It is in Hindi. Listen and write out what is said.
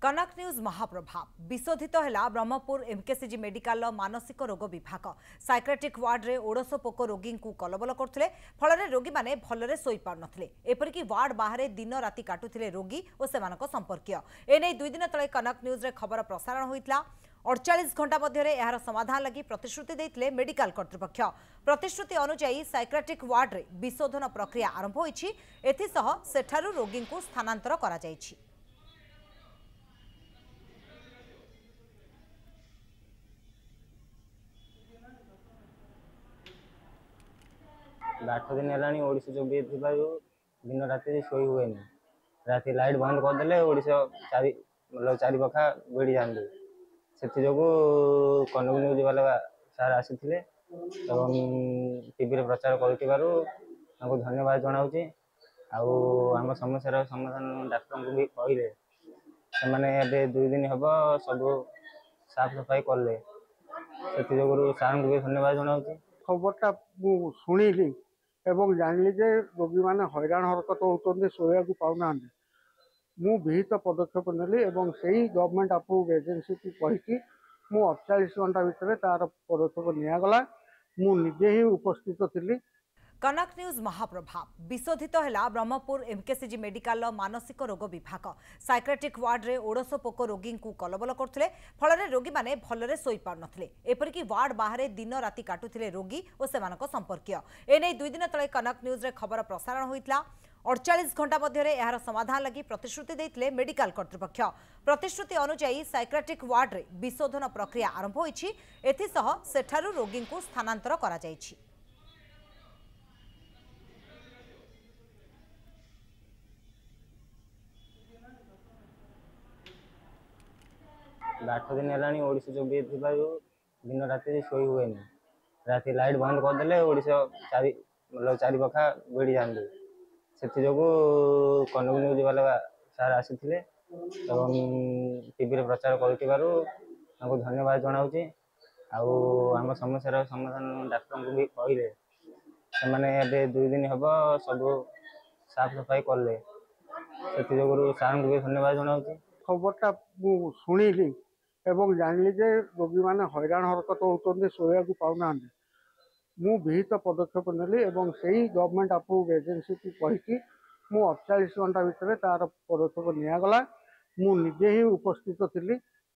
कनक न्यूज महाप्रभाव विशोधित है ब्रह्मपुर एमकेसीजी मेडिकल मानसिक रोग विभाग साइक्रेटिक वार्ड रे ओडस पोक रोगी को कलबल करते फल रोगी मैंने भलरे शोई पार नथिले एपरिकी वार्ड बाहर दिन राति काटुथिले रोगी और सेमानक संपर्कीय एने 2 दिन तले कनक न्यूज रे खबर प्रसारण होइतला 48 घंटा मध्य यार समाधान लगी प्रतिश्रुति देते मेडिकल कर्तृपक्ष प्रतिश्रुति अनुଯାयी साइक्रेटिक वार्ड रे विशोधन प्रक्रिया आरंभ होइछि एथिसह सेठारु रोगी को स्थानांतर करा जाइछि। 8 दिन है ओडिशा जो भी दिन राति शोई हुए राति लाइट बंद करदे ओडिशा मतलब चारि पखा बेड़ी जाते से जो कनक न्यूज वाला सार आसी टीवी प्रचार कर धन्यवाद जनाऊँगी आम समस्या समाधान डाक्टर को भी कहले से 2 दिन हम सब साफ सफाई कले से सार को भी धन्यवाद जनाऊँगी। खबरटा शुणिली एवं जानिली जे रोगी मैंने हैरान हरकत होते शोया पाऊना मु विहित पदक्षेप नेली एवं सही गवर्नमेंट अप्रूव्ड एजेंसी को कहीकि मु 48 घंटा भितर तार पदक्षेप निगला मु निजे ही उपस्थित थी। कनक न्यूज महाप्रभाव विशोधित है ब्रह्मपुर एमकेसीजी मेडिकल मानसिक रोग विभाग साइक्रेटिक वार्ड रे ओडस पोक रोगी को कलबल करते फल रोगी मैंने भलरे शोई पार नथिले एपरिकी वार्ड बाहर दिन राति काटुथिले रोगी और सेमानक संपर्कीय एने 2 दिन तले कनक न्यूज रे खबर प्रसारण होइतला 48 घंटा मध्य यार समाधान लगी प्रतिश्रुति देते मेडिकल कर्तृपक्ष प्रतिश्रुति अनुযাयी साइक्रेटिक वार्ड रे विशोधन प्रक्रिया आरंभ होइछि एथिसह सेठारु रोगी को स्थानांतर करा जाइछि। 8 दिन है ओडिशा जो भी दिन राति शोई हुए राति लाइट बंद करदे ओडिशा मतलब चारि पखा बेड़ी जाते से जो कनक न्यूज वाला सार आसी टीवी प्रचार कर धन्यवाद जनाऊँगी आम समस्या समाधान डाक्टर को भी कहले से 2 दिन हम सब साफ सफाई कले से सार को भी धन्यवाद जनाऊँगी। खबरटा शुणिली एवं जानिली जे रोगी मैंने हैरान हरकत होते शोया पाऊना मु विहित पदक्षेप नेली एवं सही गवर्नमेंट अप्रूव्ड एजेंसी को कहीकि मु 48 घंटा भितर तार पदक्षेप निगला मु निजे ही उपस्थित थी।